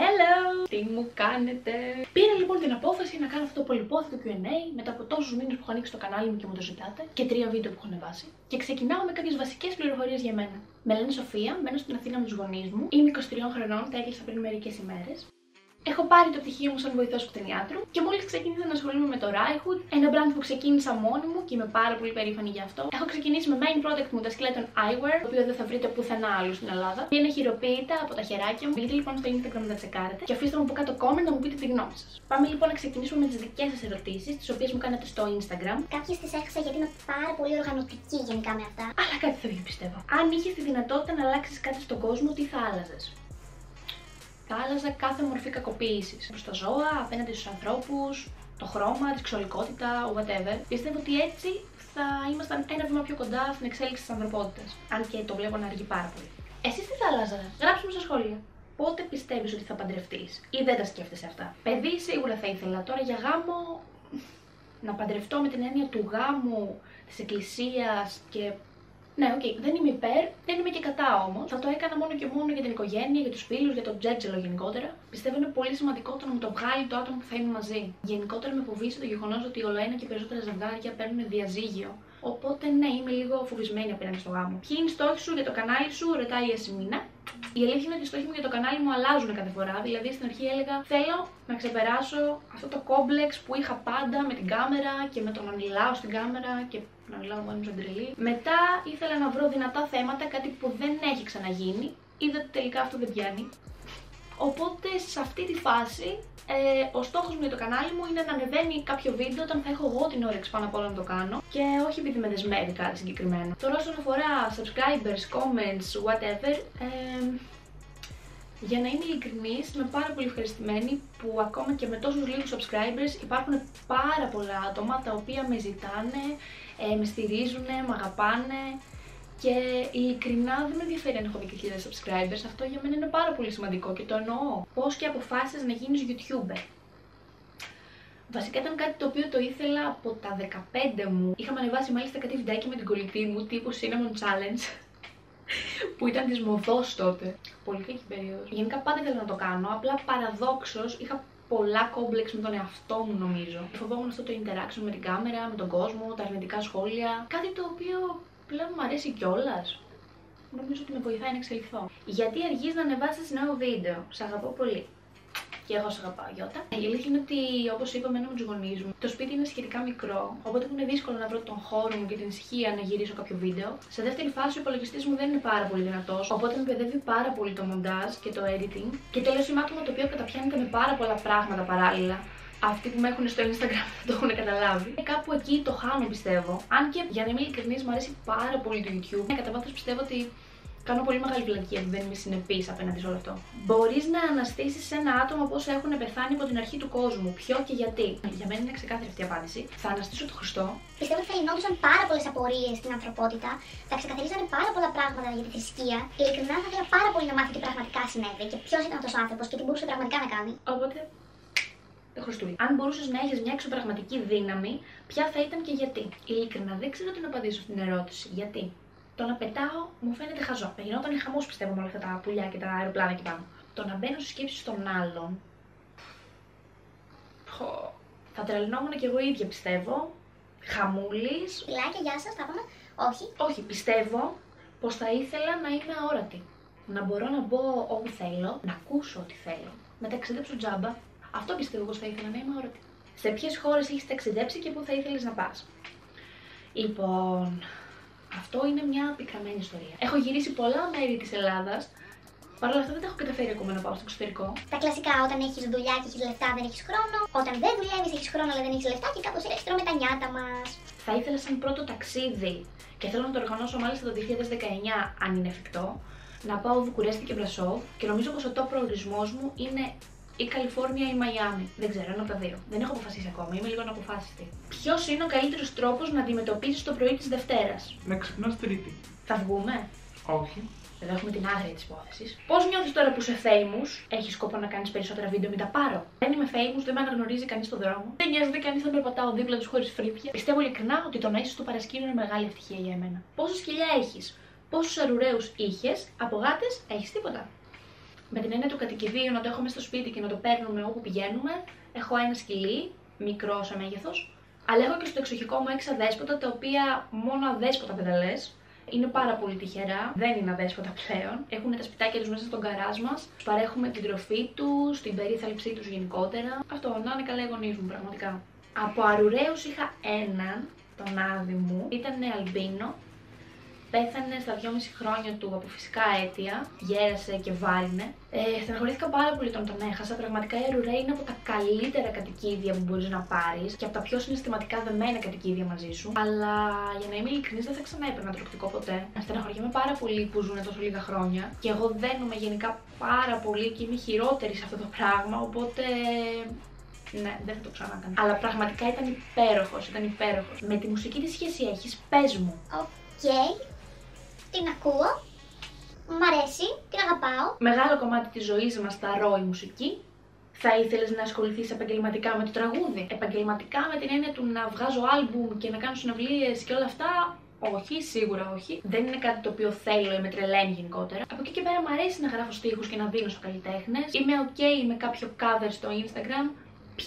Hello! Τι μου κάνετε? Πήρα λοιπόν την απόφαση να κάνω αυτό το πολυπόθητο Q&A μετά από τόσους μήνες που έχω ανοίξει το κανάλι μου και μου το ζητάτε και 3 βίντεο που έχω ανεβάσει. Και ξεκινάω με κάποιες βασικές πληροφορίες για μένα. Με λένε Σοφία, μένω στην Αθήνα με τους γονείς μου. Είμαι 23 χρονών, τα έκλεισα πριν μερικές ημέρες. Έχω πάρει το πτυχίο μου σαν βοηθός κτηνιάτρου και μόλις ξεκίνησα να ασχολούμαι με το Ράιχουτ, ένα brand που ξεκίνησα μόνη μου και είμαι πάρα πολύ περήφανη γι' αυτό. Έχω ξεκινήσει με main product μου τα σκυλιά των Eyewear, το οποίο δεν θα βρείτε πουθενά άλλου στην Ελλάδα. Είναι χειροποίητα από τα χεράκια μου. Μπείτε λοιπόν στο Instagram να τα τσεκάρετε και αφήστε μου από κάτω comment να μου πείτε τη γνώμη σας. Πάμε λοιπόν να ξεκινήσουμε με τις δικές σας ερωτήσεις, τις οποίες μου κάνετε στο Instagram. Κάποιες τις έχασα γιατί είμαι πάρα πολύ οργανωτική γενικά με αυτά. Αλλά κάτι θα βγει πιστεύω. Αν είχες τη δυνατότητα να αλλάξεις κάτι στον κόσμο, τι θα άλλαζες? Θα άλλαζα κάθε μορφή κακοποίησης προς τα ζώα, απέναντι στους ανθρώπους, το χρώμα, τη σεξουαλικότητα, whatever. Πιστεύω ότι έτσι θα ήμασταν ένα βήμα πιο κοντά στην εξέλιξη της ανθρωπότητας. Αν και το βλέπω να αργεί πάρα πολύ. Εσείς τι θα άλλαζατε? Γράψτε μου στα σχόλια. Πότε πιστεύεις ότι θα παντρευτείς ή δεν τα σκέφτεσαι αυτά? Παιδί σίγουρα θα ήθελα. Τώρα για γάμο, να παντρευτώ με την έννοια του γάμου, της εκκλησίας και. Ναι, οκ, δεν είμαι υπέρ, δεν είμαι και κατά όμως. Θα το έκανα μόνο και μόνο για την οικογένεια, για τους φίλους, για το τζέτζελο γενικότερα. Πιστεύω είναι πολύ σημαντικό το να μου το βγάλει το άτομο που θα είμαι μαζί. Γενικότερα με φοβίζει το γεγονός ότι όλο ένα και περισσότερα ζευγάρια παίρνουν διαζύγιο. Οπότε ναι, είμαι λίγο φοβισμένη απέναντι στο γάμο. Ποιοι είναι οι στόχοι σου για το κανάλι σου, ρωτάει η Ασημίνα. Η αλήθεια είναι ότι οι στόχοι μου για το κανάλι μου αλλάζουν κάθε φορά. Δηλαδή στην αρχή έλεγα θέλω να ξεπεράσω αυτό το κόμπλεξ που είχα πάντα με την κάμερα και με το να μιλάω στην κάμερα και να μιλάω μόνο σαν τρελή. Μετά ήθελα να βρω δυνατά θέματα, κάτι που δεν έχει ξαναγίνει. Είδα ότι τελικά αυτό δεν πιάνει. Οπότε σε αυτή τη φάση ο στόχος μου για το κανάλι μου είναι να ανεβαίνει κάποιο βίντεο όταν θα έχω εγώ την όρεξη πάνω απ' όλα να το κάνω και όχι επειδή με δεσμεύει κάτι συγκεκριμένο. Τώρα όσον αφορά subscribers, comments, whatever, για να είμαι ειλικρινής, είμαι πάρα πολύ ευχαριστημένη που ακόμα και με τόσους λίγους subscribers υπάρχουν πάρα πολλά άτομα τα οποία με ζητάνε, με στηρίζουν, με αγαπάνε. Και ειλικρινά δεν με ενδιαφέρει αν έχω 10.000 subscribers, αυτό για μένα είναι πάρα πολύ σημαντικό και το εννοώ. Πώς και αποφάσισες να γίνεις YouTuber? Βασικά ήταν κάτι το οποίο το ήθελα από τα 15 μου. Είχαμε ανεβάσει μάλιστα κάτι βιντεάκι με την κολλητή μου τύπου Cinnamon Challenge που ήταν της μοδός τότε. Πολύ κακή περίοδος. Γενικά πάντα ήθελα να το κάνω, απλά παραδόξως είχα πολλά κόμπλεξ με τον εαυτό μου νομίζω. Φοβόμουν αυτό το interaction με την κάμερα, με τον κόσμο, τα αρνητικά σχόλια. Κάτι το οποίο πλέον μου αρέσει κιόλας. Νομίζω ότι με βοηθάει να εξελιχθώ. Γιατί αργείς να ανεβάσεις νέο βίντεο? Σ' αγαπώ πολύ. Και εγώ σ' αγαπάω, Γιώτα. Η αλήθεια είναι ότι, όπως είπα, μένω με τους γονείς μου. Το σπίτι είναι σχετικά μικρό, οπότε μου είναι δύσκολο να βρω τον χώρο μου και την ησυχία να γυρίσω κάποιο βίντεο. Σε δεύτερη φάση, ο υπολογιστής μου δεν είναι πάρα πολύ δυνατός, οπότε με παιδεύει πάρα πολύ το μοντάζ και το editing. Και τέλος είμαι άτομο το οποίο καταπιάνεται με πάρα πολλά πράγματα παράλληλα. Αυτοί που με έχουν στο Instagram το έχουν καταλάβει. Κάπου εκεί το χάνω πιστεύω. Αν και για να είμαι ειλικρινής, μου αρέσει πάρα πολύ το YouTube. Κατά βάθος πιστεύω ότι κάνω πολύ μεγάλη βλακεία που δεν είμαι συνεπής απέναντι σε όλο αυτό. Μπορείς να αναστήσεις ένα άτομο από όσα έχουν πεθάνει από την αρχή του κόσμου? Ποιο και γιατί? Για μένα είναι ξεκάθαρη αυτή η απάντηση. Θα αναστήσω τον Χριστό. Πιστεύω ότι θα λυνόντουσαν πάρα πολλές απορίες στην ανθρωπότητα, θα ξεκαθαρίζανε πάρα πολλά πράγματα για τη θρησκεία. Ειλικρινά θα ήθελα πάρα πολύ να μάθει τι πραγματικά συνέβη και ποιος ήταν αυτός ο άνθρωπος και τι μπορούσε πραγματικά να κάνει. Οπότε. Αν μπορούσες να έχεις μια εξωπραγματική δύναμη, ποια θα ήταν και γιατί? Ειλικρινά δεν ξέρω τι να απαντήσω στην ερώτηση. Γιατί? Το να πετάω μου φαίνεται χαζό. Θα γινόταν χαμός πιστεύω με όλα αυτά τα πουλιά και τα αεροπλάνα εκεί πάνω. Το να μπαίνω στις σκέψεις των άλλων. Θα τρελνόμουν κι εγώ ίδια πιστεύω. Χαμούλης. Φιλάκια, γεια σας, τα πάμε. Όχι. Όχι, πιστεύω πως θα ήθελα να είμαι αόρατη. Να μπορώ να μπω όπου θέλω, να ακούσω ό,τι θέλω, να ταξιδέψω τζάμπα. Αυτό πιστεύω πως θα ήθελα να είμαι αόρατη. Σε ποιες χώρες έχεις ταξιδέψει και πού θα ήθελες να πας? Λοιπόν, αυτό είναι μια πικραμένη ιστορία. Έχω γυρίσει πολλά μέρη της Ελλάδας. Παρ' όλα αυτά δεν τα έχω καταφέρει ακόμα να πάω στο εξωτερικό. Τα κλασικά, όταν έχεις δουλειά και έχεις λεφτά δεν έχεις χρόνο. Όταν δεν δουλεύεις έχεις χρόνο αλλά δεν έχεις λεφτά και κάπως έτσι τρώμε τα νιάτα μας. Θα ήθελα σαν πρώτο ταξίδι, και θέλω να το οργανώσω μάλιστα το 2019 αν είναι εφικτό, να πάω Βουκουρέστι και Μπρασόβ και νομίζω πως ο top προορισμός μου είναι η Καλιφόρνια ή η Μαϊάμι. Δεν ξέρω, ένα από τα δύο. Δεν έχω αποφασίσει ακόμα, είμαι λίγο αναποφάσιστη. Ποιος είναι ο καλύτερος τρόπος να αντιμετωπίσεις το πρωί της Δευτέρας? Να ξυπνάς Τρίτη. Θα βγούμε? Όχι. Εδώ έχουμε την άδεια της υπόθεσης. Πώς νιώθεις τώρα που είσαι famous? Έχεις σκοπό να κάνεις περισσότερα βίντεο? Μην τα πάρω. Δεν είμαι famous, δεν με αναγνωρίζει κανείς στον δρόμο. Δεν νοιάζεται κανείς να περπατάω δίπλα τους χωρίς φρύδια. Πιστεύω ειλικρινά ότι το να είσαι στο παρασκήνιο είναι μεγάλη ευτυχία για εμένα. Πόσα σκυλιά έχεις? Πόσους αρουραίους είχες? Από γάτες έχεις τίποτα? Με την έννοια του κατοικιδίου, να το έχουμε στο σπίτι και να το παίρνουμε όπου πηγαίνουμε, έχω ένα σκυλί, μικρό σε μέγεθος. Αλλά έχω και στο εξοχικό μου 6 αδέσποτα, τα οποία μόνο αδέσποτα πενταλές. Είναι πάρα πολύ τυχερά, δεν είναι αδέσποτα πλέον. Έχουν τα σπιτάκια τους μέσα στον γκαράζ μας. Τους παρέχουμε την τροφή τους, την περίθαλψή τους γενικότερα. Αυτό, να είναι καλά οι γονείς μου, πραγματικά. Από αρουραίους είχα έναν, τον Άδη μου, ήταν αλμπίνο. Πέθανε στα 2,5 χρόνια του από φυσικά αίτια, γέρασε και βάρινε. Στεναχωρήθηκα πάρα πολύ όταν τον έχασα. Πραγματικά η Αρουραίοι είναι από τα καλύτερα κατοικίδια που μπορείς να πάρεις και από τα πιο συναισθηματικά δεμένα κατοικίδια μαζί σου. Αλλά για να είμαι ειλικρινής, δεν θα ξανά έπαιρνα τρωκτικό ποτέ. Στεναχωριέμαι πάρα πολύ που ζουν τόσο λίγα χρόνια και εγώ δένομαι γενικά πάρα πολύ και είμαι χειρότερη σε αυτό το πράγμα. Οπότε. Ναι, δεν θα το ξανά κάνω. Αλλά πραγματικά ήταν υπέροχος, ήταν υπέροχος. Με τη μουσική τι σχέση έχεις, πες μου. Οκ. Την ακούω, μ' αρέσει, την αγαπάω. Μεγάλο κομμάτι της ζωής μας τα ρώει η μουσική. Θα ήθελες να ασχοληθείς επαγγελματικά με το τραγούδι? Επαγγελματικά με την έννοια του να βγάζω άλμπουμ και να κάνω συναυλίες και όλα αυτά? Όχι, σίγουρα όχι. Δεν είναι κάτι το οποίο θέλω ή με τρελαίνει γενικότερα. Από εκεί και πέρα μου αρέσει να γράφω στίχους και να δίνω σε καλλιτέχνες. Είμαι ok με κάποιο cover στο Instagram.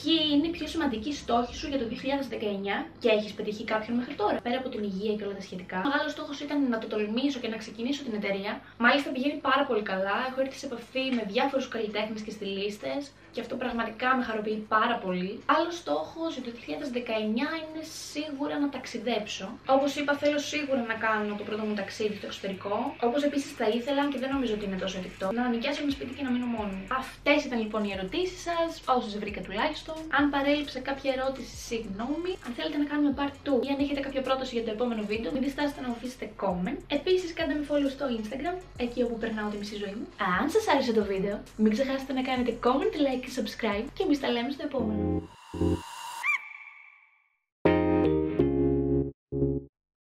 Ποιοι είναι οι πιο σημαντικοί στόχοι σου για το 2019 και έχεις πετύχει κάποιον μέχρι τώρα, πέρα από την υγεία και όλα τα σχετικά? Ο μεγάλος στόχος ήταν να το τολμήσω και να ξεκινήσω την εταιρεία. Μάλιστα πηγαίνει πάρα πολύ καλά. Έχω έρθει σε επαφή με διάφορους καλλιτέχνες και στιλίστες και αυτό πραγματικά με χαροποιεί πάρα πολύ. Άλλος στόχος για το 2019 είναι σίγουρα να ταξιδέψω. Όπως είπα, θέλω σίγουρα να κάνω το πρώτο μου ταξίδι στο εξωτερικό. Όπως επίσης θα ήθελα, και δεν νομίζω ότι είναι τόσο εφικτό, να νοικιάσω ένα σπίτι και να μείνω μόνη μου. Αυτές ήταν λοιπόν οι ερωτήσεις σας, όσες βρήκα τουλάχιστον. Αν παρέλειψα κάποια ερώτηση, συγγνώμη. Αν θέλετε να κάνουμε part 2 ή αν έχετε κάποια πρόταση για το επόμενο βίντεο, μην διστάσετε να μου αφήσετε comment. Επίσης, κάντε με follow στο Instagram, εκεί όπου περνάω τη μισή ζωή μου. Αν σας άρεσε το βίντεο, μην ξεχάσετε να κάνετε comment, like και subscribe και εμείς τα λέμε στο επόμενο.